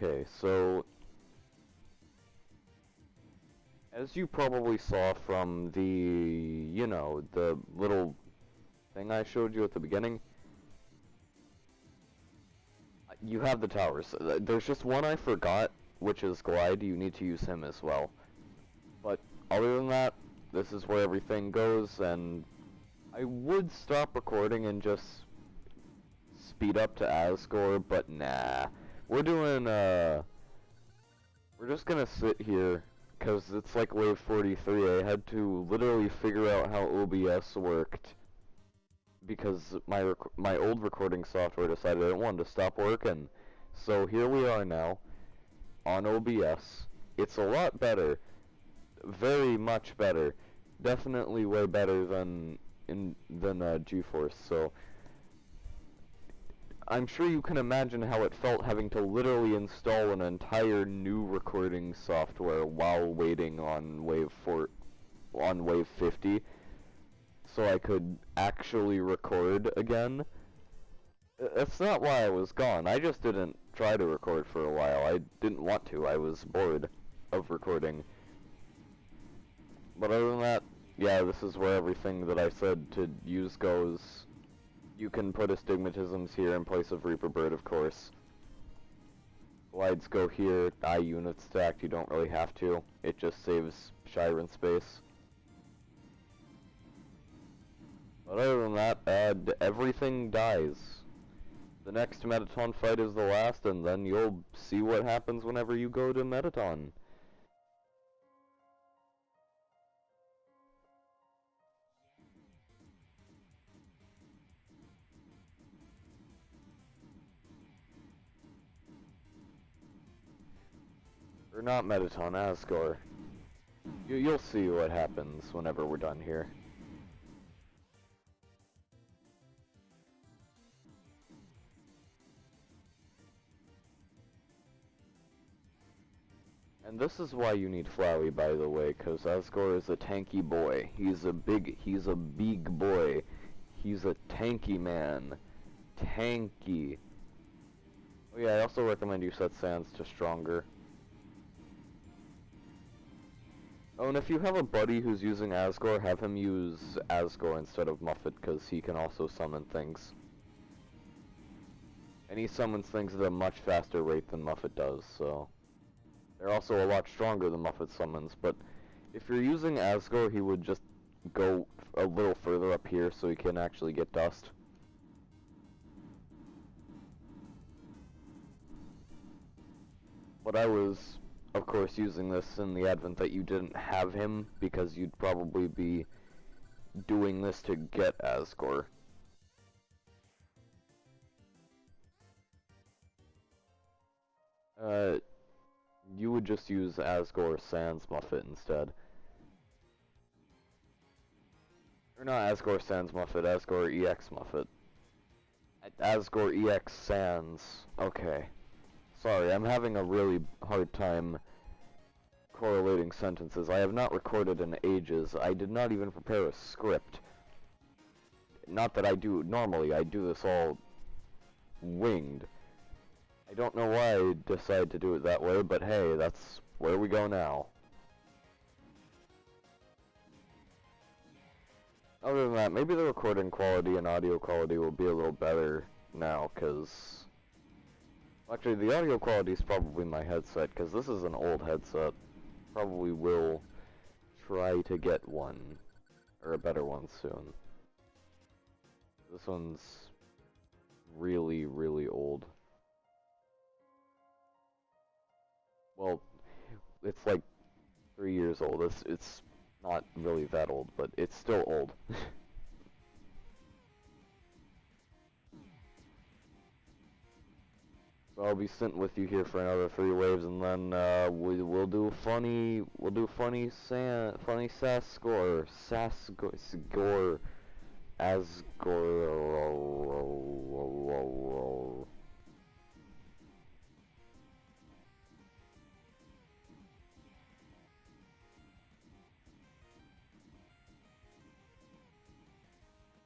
Okay, so as you probably saw from the, the little thing I showed you at the beginning, you have the towers. There's just one I forgot, which is Glide. You need to use him as well. But other than that, this is where everything goes, and I would stop recording and just speed up to asgore, but nah. We're doing, we're just gonna sit here, because it's like wave 43. I had to literally figure out how OBS worked, because my old recording software decided it wanted to stop working. So here we are now, on OBS. It's a lot better. Very much better. Definitely way better than GeForce, so I'm sure you can imagine how it felt having to literally install an entire new recording software while waiting on wave 50 so I could actually record again. That's not why I was gone. I just didn't try to record for a while. I didn't want to. I was bored of recording. But other than that, yeah, this is where everything that I said to use goes. You can put astigmatisms here in place of Reaper Bird, of course. Glides go here, unit stacked, you don't really have to. It just saves Shiren space. But other than that, everything dies. The next Metaton fight is the last, and then you'll see what happens whenever you go to Metaton. Or not Metaton, asgore. You'll see what happens whenever we're done here. And this is why you need Flowey, by the way, because asgore is a tanky boy. He's a big boy. He's a tanky man. Tanky. Oh yeah, I also recommend you set Sands to stronger. Oh, and if you have a buddy who's using asgore, have him use asgore instead of Muffet, because he can also summon things. And he summons things at a much faster rate than Muffet does, so... They're also a lot stronger than Muffet summons, but if you're using asgore, he would just go a little further up here so he can actually get dust. But I was, of course, using this in the advent that you didn't have him, because you'd probably be doing this to get asgore. You would just use asgore sans Muffet instead. Or not asgore sans Muffet, asgore EX Muffet. Asgore EX sans. Okay. Sorry, I'm having a really hard time correlating sentences. I have not recorded in ages. I did not even prepare a script. Not that I do normally, I do this all winged. I don't know why I decided to do it that way, but hey, that's where we go now. Other than that, maybe the recording quality and audio quality will be a little better now, because... Actually, the audio quality is probably my headset, because this is an old headset. Probably will try to get one, or a better one soon. This one's really, really old. Well, it's like 3 years old. It's not really that old, but it's still old. So I'll be sitting with you here for another 3 waves, and then we'll do funny sass score, asgore.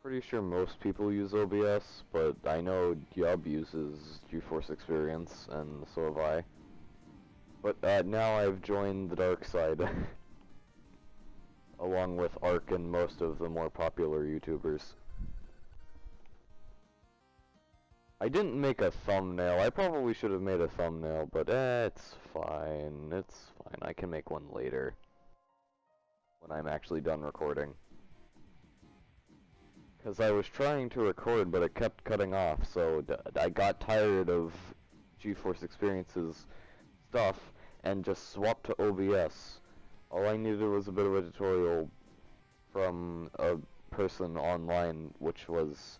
Pretty sure most people use OBS, but I know Yub uses GeForce Experience, and so have I. But now I've joined the dark side, along with Ark and most of the more popular YouTubers. I didn't make a thumbnail. I probably should have made a thumbnail, but it's fine. It's fine. I can make one later, when I'm actually done recording. Because I was trying to record, but it kept cutting off, so I got tired of GeForce Experience's stuff and just swapped to OBS. All I needed was a bit of a tutorial from a person online, which was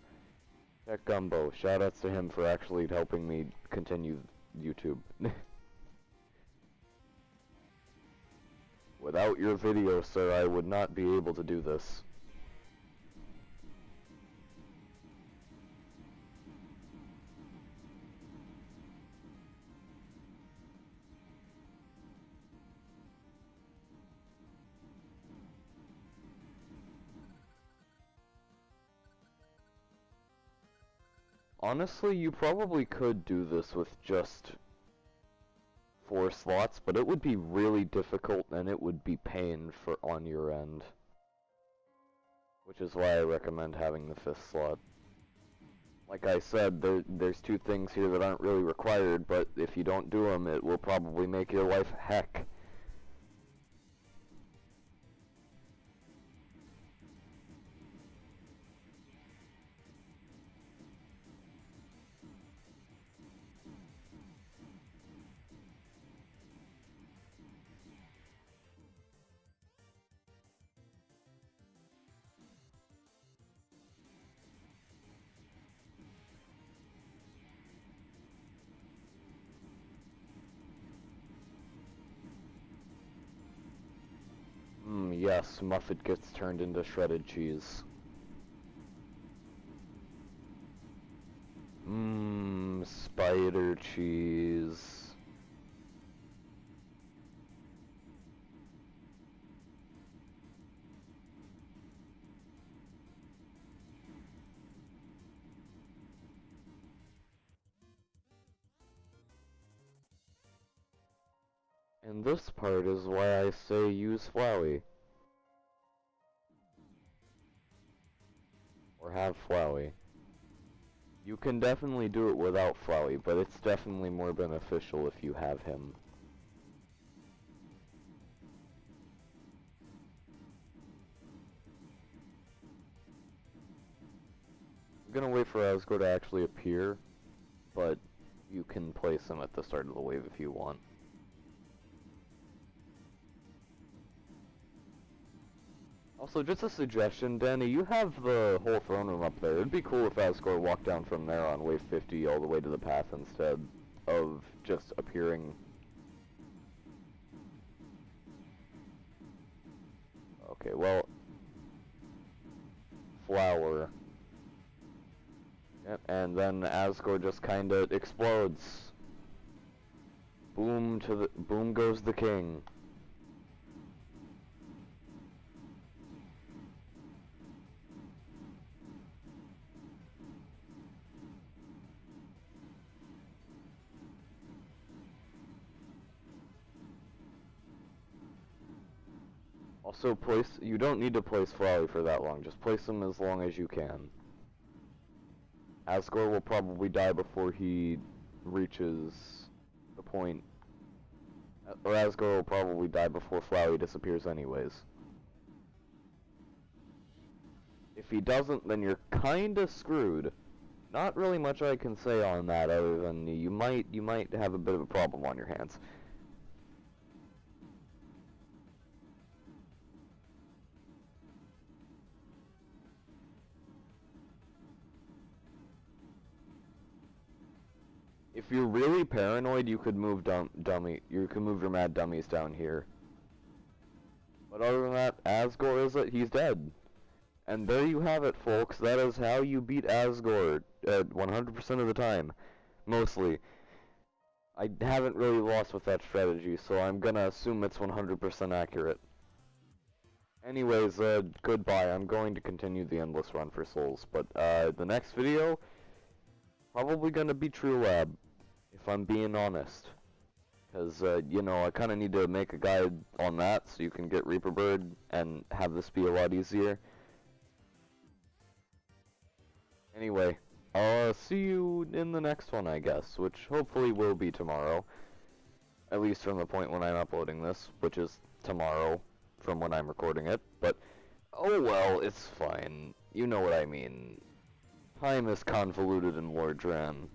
Tech Gumbo. Shoutouts to him for actually helping me continue YouTube. Without your video, sir, I would not be able to do this. Honestly, you probably could do this with just 4 slots, but it would be really difficult and it would be pain on your end. Which is why I recommend having the 5th slot. Like I said, there's 2 things here that aren't really required, but if you don't do them, it will probably make your life heck. Yes, Muffet gets turned into shredded cheese. Spider cheese. And this part is why I say use Flowey. Or have Flowey. You can definitely do it without Flowey, but it's definitely more beneficial if you have him. I'm gonna wait for asgore to actually appear, but you can place him at the start of the wave if you want. Also, just a suggestion, Danny, you have the whole throne room up there. It'd be cool if asgore walked down from there on wave 50 all the way to the path instead of just appearing. Okay, well, flower. Yep, and then asgore just kinda explodes. Boom goes the king. Also, you don't need to place Flowey for that long, just place him as long as you can. Asgore will probably die before he reaches the point, or asgore will probably die before Flowey disappears anyways. If he doesn't, then you're kinda screwed. Not really much I can say on that other than you might have a bit of a problem on your hands. If you're really paranoid, you could move you could move your mad dummies down here. But other than that, asgore he's dead. And there you have it, folks. That is how you beat asgore 100% of the time. Mostly. I haven't really lost with that strategy, so I'm gonna assume it's 100% accurate. Anyways, goodbye. I'm going to continue the endless run for souls, but the next video, probably gonna be True Lab, if I'm being honest. Because, you know, I kind of need to make a guide on that so you can get Reaper Bird and have this be a lot easier. Anyway, I'll see you in the next one, I guess, which hopefully will be tomorrow. At least from the point when I'm uploading this, which is tomorrow from when I'm recording it. But, oh well, it's fine. You know what I mean. Time is convoluted in War Dram.